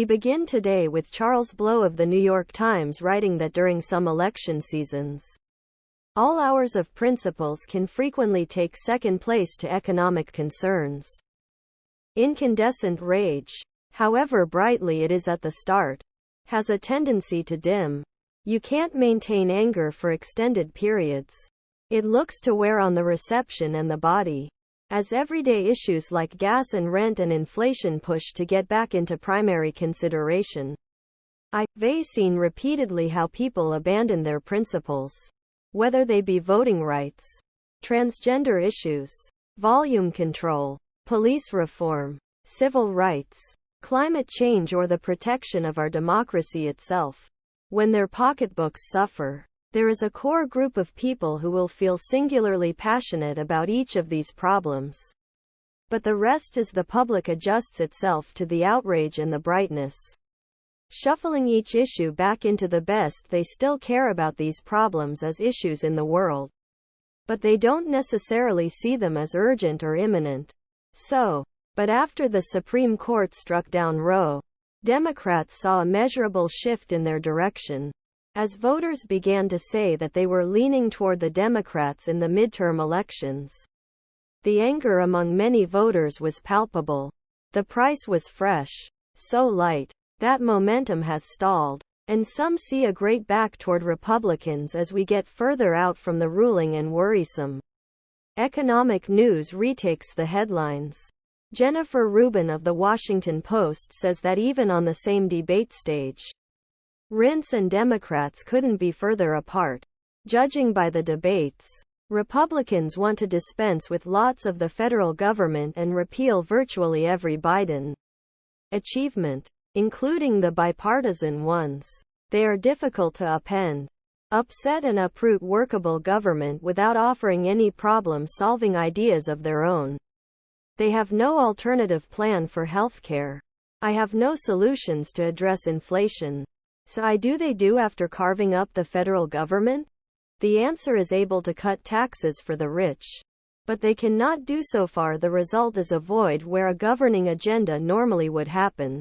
We begin today with Charles Blow of the New York Times writing that during some election seasons, all hours of principles can frequently take second place to economic concerns. Incandescent rage, however brightly it is at the start, has a tendency to dim. You can't maintain anger for extended periods. It looks to wear on the reception and the body, as everyday issues like gas and rent and inflation push to get back into primary consideration. I've seen repeatedly how people abandon their principles, whether they be voting rights, transgender issues, volume control, police reform, civil rights, climate change, or the protection of our democracy itself. When their pocketbooks suffer, there is a core group of people who will feel singularly passionate about each of these problems. But the rest as the public adjusts itself to the outrage and the brightness, shuffling each issue back into the best they still care about these problems as issues in the world. But they don't necessarily see them as urgent or imminent. But after the Supreme Court struck down Roe, Democrats saw a measurable shift in their direction, as voters began to say that they were leaning toward the Democrats in the midterm elections. The anger among many voters was palpable. The price was fresh, so light, that momentum has stalled, and some see a great back toward Republicans as we get further out from the ruling and worrisome. Economic News retakes the headlines. Jennifer Rubin of The Washington Post says that even on the same debate stage, Reince and Democrats couldn't be further apart. Judging by the debates, Republicans want to dispense with lots of the federal government and repeal virtually every Biden achievement, including the bipartisan ones. They are difficult to upend, upset, and uproot workable government without offering any problem-solving ideas of their own. They have no alternative plan for healthcare. I have no solutions to address inflation. So they do after carving up the federal government? The answer is able to cut taxes for the rich. But they cannot do so far. The result is a void where a governing agenda normally would happen.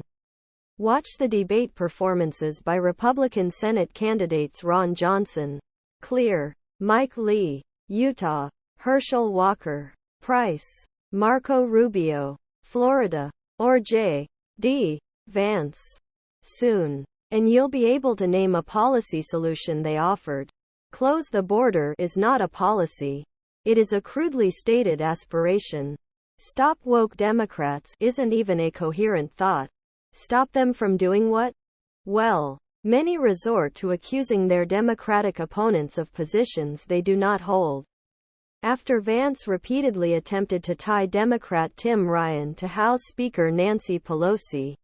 Watch the debate performances by Republican Senate candidates Ron Johnson, Clear, Mike Lee, Utah, Herschel Walker, Price, Marco Rubio, Florida, or J.D. Vance. Soon. And you'll be able to name a policy solution they offered. Close the border is not a policy. It is a crudely stated aspiration. Stop woke Democrats isn't even a coherent thought. Stop them from doing what? Well, many resort to accusing their Democratic opponents of positions they do not hold. After Vance repeatedly attempted to tie Democrat Tim Ryan to House Speaker Nancy Pelosi,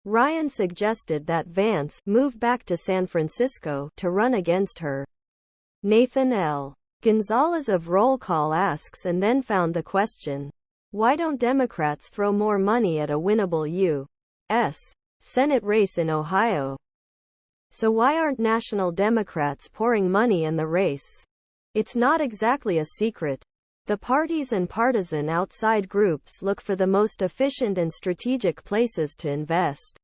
Ryan suggested that Vance move back to San Francisco to run against her. Nathan L. Gonzalez of Roll Call asks and then found the question, why don't Democrats throw more money at a winnable U.S. Senate race in Ohio? So why aren't national Democrats pouring money in the race? It's not exactly a secret. The parties and partisan outside groups look for the most efficient and strategic places to invest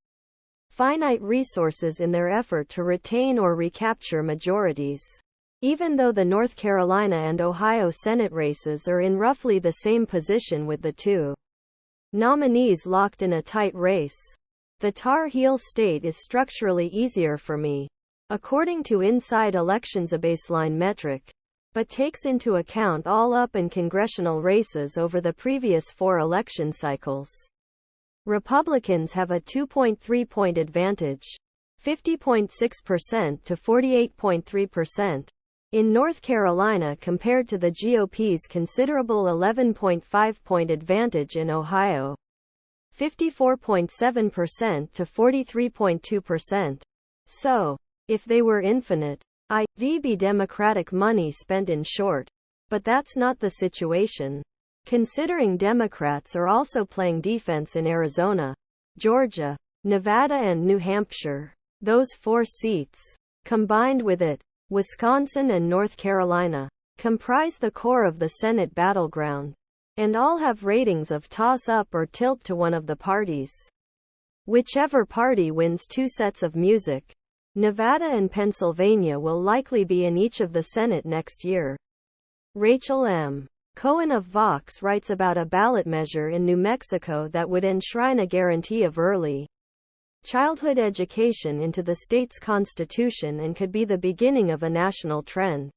finite resources in their effort to retain or recapture majorities. Even though the North Carolina and Ohio Senate races are in roughly the same position with the two nominees locked in a tight race, the Tar Heel state is structurally easier for me, according to Inside Elections, a baseline metric, but takes into account all up and congressional races over the previous 4 election cycles. Republicans have a 2.3-point advantage, 50.6% to 48.3%, in North Carolina compared to the GOP's considerable 11.5-point advantage in Ohio, 54.7% to 43.2%. So, if they were infinite, I'd be Democratic money spent in short. But that's not the situation. Considering Democrats are also playing defense in Arizona, Georgia, Nevada and New Hampshire, those 4 seats, combined with Wisconsin and North Carolina, comprise the core of the Senate battleground, and all have ratings of toss-up or tilt to one of the parties. Whichever party wins 2 sets of music, Nevada and Pennsylvania will likely be in each of the Senate next year. Rachel M. Cohen of Vox writes about a ballot measure in New Mexico that would enshrine a guarantee of early childhood education into the state's constitution and could be the beginning of a national trend.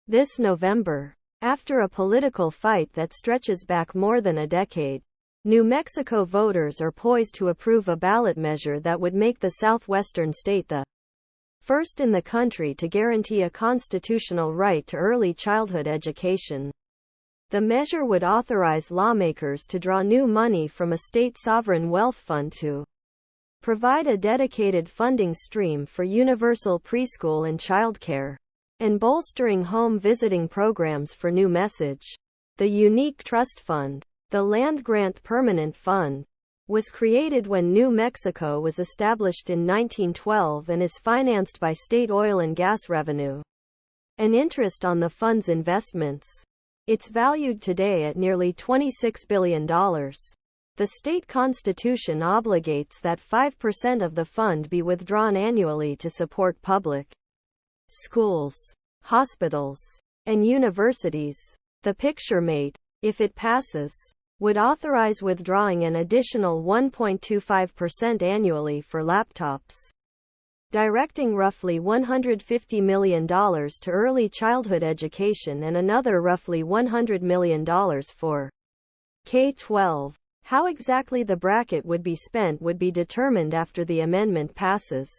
This November, after a political fight that stretches back more than a decade, New Mexico voters are poised to approve a ballot measure that would make the southwestern state the first in the country to guarantee a constitutional right to early childhood education. The measure would authorize lawmakers to draw new money from a state sovereign wealth fund to provide a dedicated funding stream for universal preschool and childcare, and bolstering home visiting programs for New Message. The Unique Trust Fund, the land-grant permanent fund, was created when New Mexico was established in 1912 and is financed by state oil and gas revenue and interest on the fund's investments. It's valued today at nearly $26 billion. The state constitution obligates that 5% of the fund be withdrawn annually to support public schools, hospitals, and universities. The picture made, if it passes, would authorize withdrawing an additional 1.25% annually for laptops, directing roughly $150 million to early childhood education and another roughly $100 million for K-12. How exactly the bracket would be spent would be determined after the amendment passes.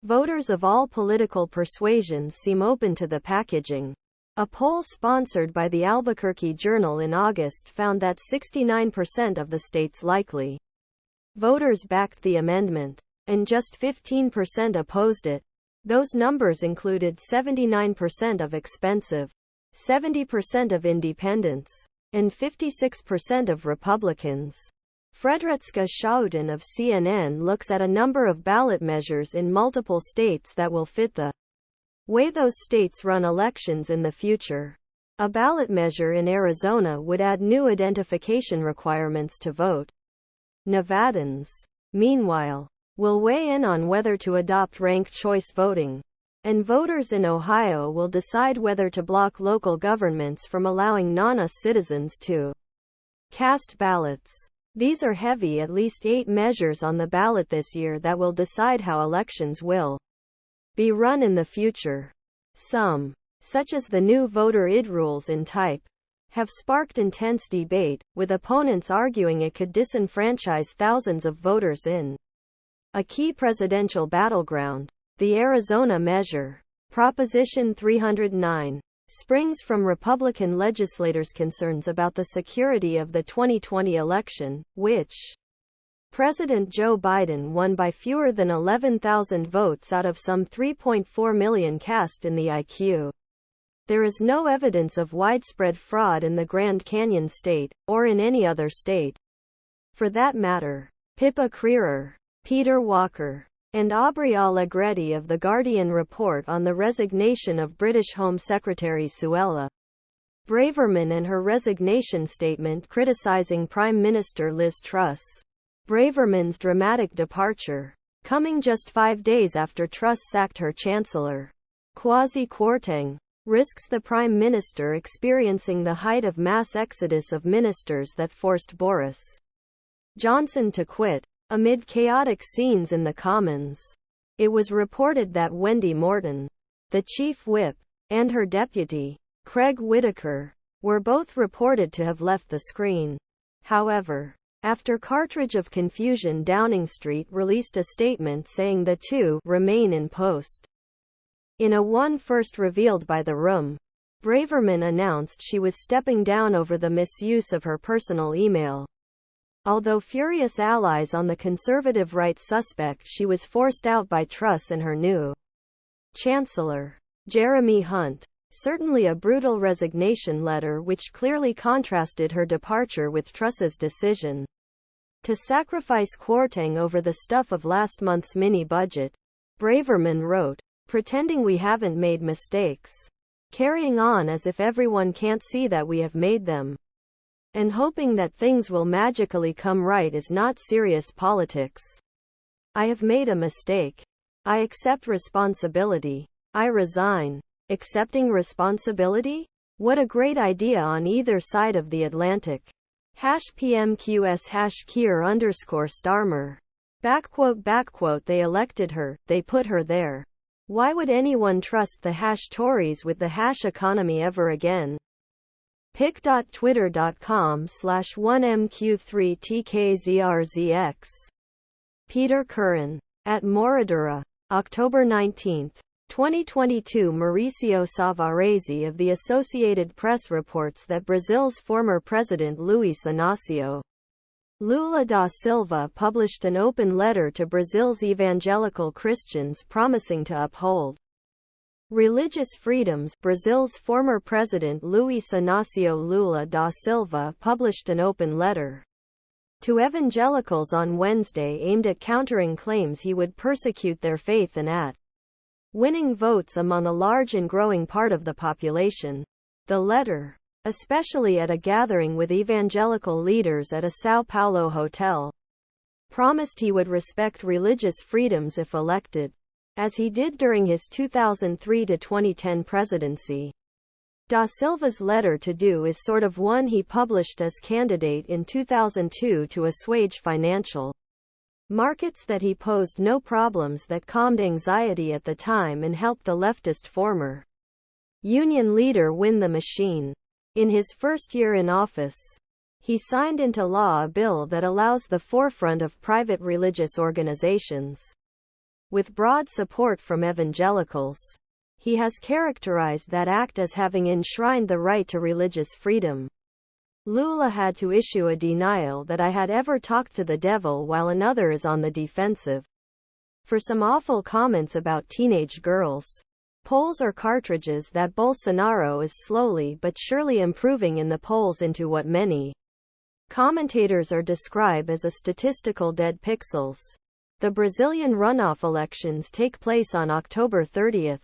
Voters of all political persuasions seem open to the packaging. A poll sponsored by the Albuquerque Journal in August found that 69% of the state's likely voters backed the amendment, and just 15% opposed it. Those numbers included 79% of expensive, 70% of independents, and 56% of Republicans. Frederica Schouten of CNN looks at a number of ballot measures in multiple states that will fit the way those states run elections in the future. A ballot measure in Arizona would add new identification requirements to vote. Nevadans, meanwhile, will weigh in on whether to adopt ranked choice voting, and voters in Ohio will decide whether to block local governments from allowing non-US citizens to cast ballots. These are heavy, at least 8 measures on the ballot this year that will decide how elections will be run in the future. Some, such as the new voter ID rules in type, have sparked intense debate, with opponents arguing it could disenfranchise thousands of voters in a key presidential battleground. The Arizona measure, Proposition 309, springs from Republican legislators' concerns about the security of the 2020 election, which President Joe Biden won by fewer than 11,000 votes out of some 3.4 million cast in the IQ. There is no evidence of widespread fraud in the Grand Canyon state, or in any other state. For that matter, Pippa Crerar, Peter Walker, and Aubrey Allegretti of The Guardian report on the resignation of British Home Secretary Suella Braverman and her resignation statement criticizing Prime Minister Liz Truss. Braverman's dramatic departure, coming just 5 days after Truss sacked her chancellor, Kwasi Kwarteng, risks the Prime Minister experiencing the height of mass exodus of ministers that forced Boris Johnson to quit, amid chaotic scenes in the Commons. It was reported that Wendy Morton, the chief whip, and her deputy, Craig Whitaker, were both reported to have left the screen. However, after Cartridge of Confusion Downing Street released a statement saying the two remain in post. In a one first revealed by The Room, Braverman announced she was stepping down over the misuse of her personal email. Although furious allies on the conservative right suspect she was forced out by Truss and her new chancellor, Jeremy Hunt. Certainly a brutal resignation letter which clearly contrasted her departure with Truss's decision to sacrifice Kwarteng over the stuff of last month's mini-budget. Braverman wrote, "Pretending we haven't made mistakes. Carrying on as if everyone can't see that we have made them. and hoping that things will magically come right is not serious politics. I have made a mistake. I accept responsibility. I resign. Accepting responsibility? What a great idea on either side of the Atlantic. #PMQS #Keir_Starmer. They elected her, they put her there. Why would anyone trust the #Tories with the #economy ever again? pic.twitter.com/1mq3tkzrzx. Peter Curran. At Moradura. October 19, 2022. Mauricio Savarese of the Associated Press reports that Brazil's former president Luiz Inácio Lula da Silva published an open letter to Brazil's evangelical Christians promising to uphold religious freedoms. Brazil's former president Luiz Inácio Lula da Silva published an open letter to evangelicals on Wednesday aimed at countering claims he would persecute their faith and at winning votes among a large and growing part of the population. The letter, especially at a gathering with evangelical leaders at a São Paulo hotel, promised he would respect religious freedoms if elected, as he did during his 2003 to 2010 presidency. Da Silva's letter to do is sort of one he published as candidate in 2002 to assuage financial markets that he posed no problems that calmed anxiety at the time and helped the leftist former union leader win the machine. In his first year in office, he signed into law a bill that allows the forefront of private religious organizations, with broad support from evangelicals. He has characterized that act as having enshrined the right to religious freedom. Lula had to issue a denial that I had ever talked to the devil, while another is on the defensive for some awful comments about teenage girls. Polls are cartridges that Bolsonaro is slowly but surely improving in the polls into what many commentators are describe as a statistical dead pixels. The Brazilian runoff elections take place on October 30.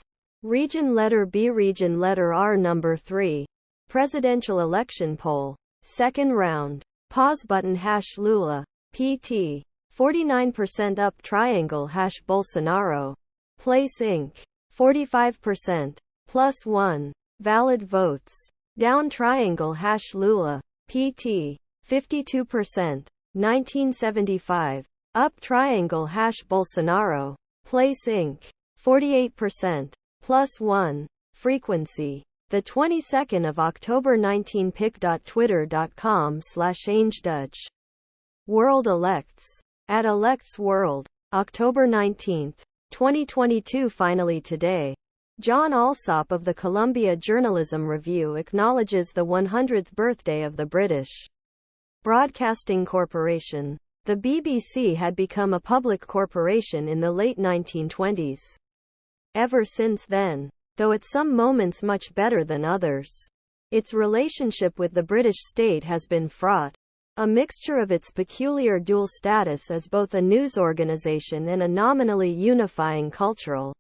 Region letter B. Region letter R. Number 3. Presidential election poll. Second round. Pause button #Lula. PT. 49% up triangle #Bolsonaro. Place Inc. 45%. +1. Valid votes. Down triangle #Lula. PT. 52%. 1975. Up triangle #Bolsonaro. Place Inc. 48%. +1. Frequency. The 22nd of October 19. pic.twitter.com/AngeDutch. World elects. At Elects World. October 19, 2022. Finally today, John Alsop of the Columbia Journalism Review acknowledges the 100th birthday of the British Broadcasting Corporation. The BBC had become a public corporation in the late 1920s. Ever since then, though at some moments much better than others, its relationship with the British state has been fraught. A mixture of its peculiar dual status as both a news organization and a nominally unifying cultural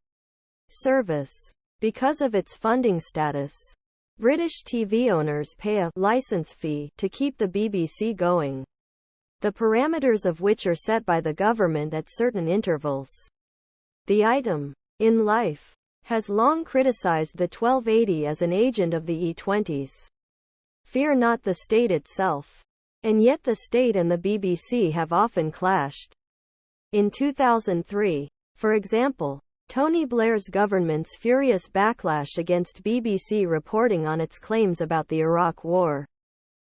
service. Because of its funding status, British TV owners pay a license fee to keep the BBC going, the parameters of which are set by the government at certain intervals. The item in Life has long criticized the 1280 as an agent of the E20s. Fear not the state itself. And yet the state and the BBC have often clashed. In 2003, for example, Tony Blair's government's furious backlash against BBC reporting on its claims about the Iraq War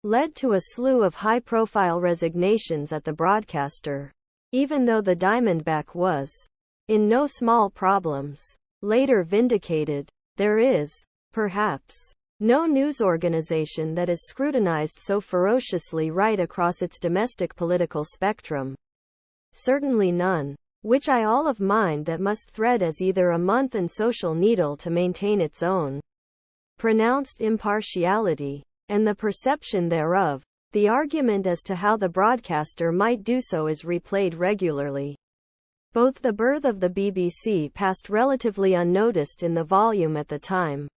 led to a slew of high-profile resignations at the broadcaster, even though the Diamondback was in no small problems. Later vindicated, there is, perhaps, no news organization that is scrutinized so ferociously right across its domestic political spectrum. Certainly none, which I all of mind that must thread as either a month and social needle to maintain its own pronounced impartiality, and the perception thereof. The argument as to how the broadcaster might do so is replayed regularly. Both the birth of the BBC passed relatively unnoticed in the volume at the time.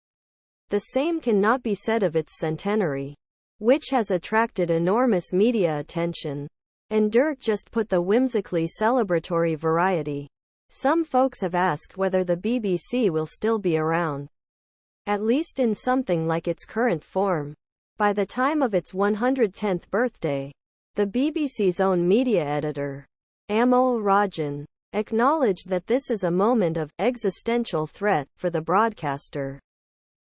The same cannot be said of its centenary. which has attracted enormous media attention. And dirt just put the whimsically celebratory variety. Some folks have asked whether the BBC will still be around, at least in something like its current form, by the time of its 110th birthday. The BBC's own media editor, Amol Rajan, acknowledged that this is a moment of existential threat for the broadcaster,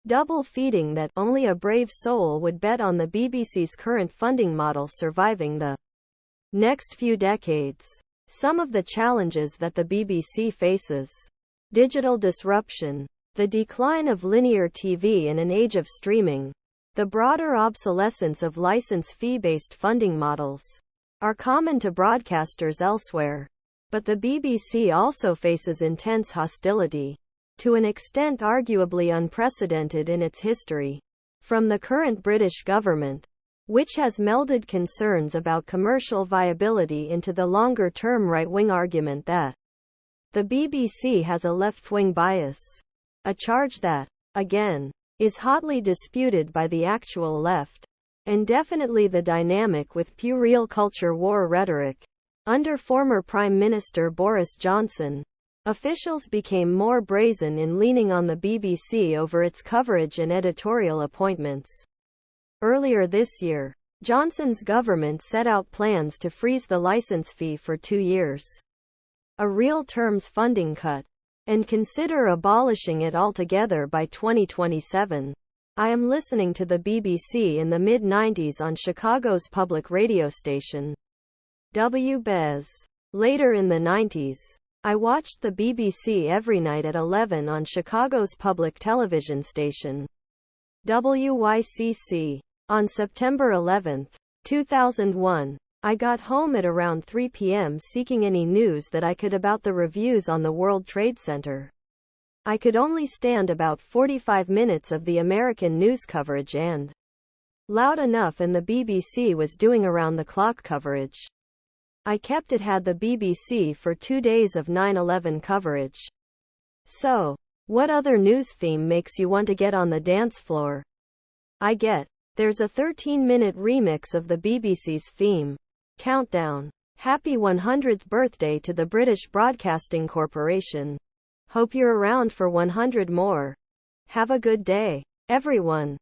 double feeding that only a brave soul would bet on the BBC's current funding model surviving the next few decades. Some of the challenges that the BBC faces: digital disruption, the decline of linear TV in an age of streaming, the broader obsolescence of license fee-based funding models, are common to broadcasters elsewhere. But the BBC also faces intense hostility, to an extent arguably unprecedented in its history, from the current British government, which has melded concerns about commercial viability into the longer-term right-wing argument that the BBC has a left-wing bias, a charge that, again, is hotly disputed by the actual left, and definitely the dynamic with puerile culture war rhetoric. Under former Prime Minister Boris Johnson, officials became more brazen in leaning on the BBC over its coverage and editorial appointments. Earlier this year, Johnson's government set out plans to freeze the license fee for 2 years, a real terms funding cut, and consider abolishing it altogether by 2027. I am listening to the BBC in the mid-90s on Chicago's public radio station, WBEZ. Later in the 90s, I watched the BBC every night at 11 on Chicago's public television station, WYCC. On September 11, 2001, I got home at around 3 p.m. seeking any news that I could about the reviews on the World Trade Center. I could only stand about 45 minutes of the American news coverage and loud enough, and the BBC was doing around-the-clock coverage. I kept it had the BBC for 2 days of 9/11 coverage. So, what other news theme makes you want to get on the dance floor? I get, there's a 13-minute remix of the BBC's theme, Countdown. Happy 100th birthday to the British Broadcasting Corporation. Hope you're around for 100 more. Have a good day, everyone.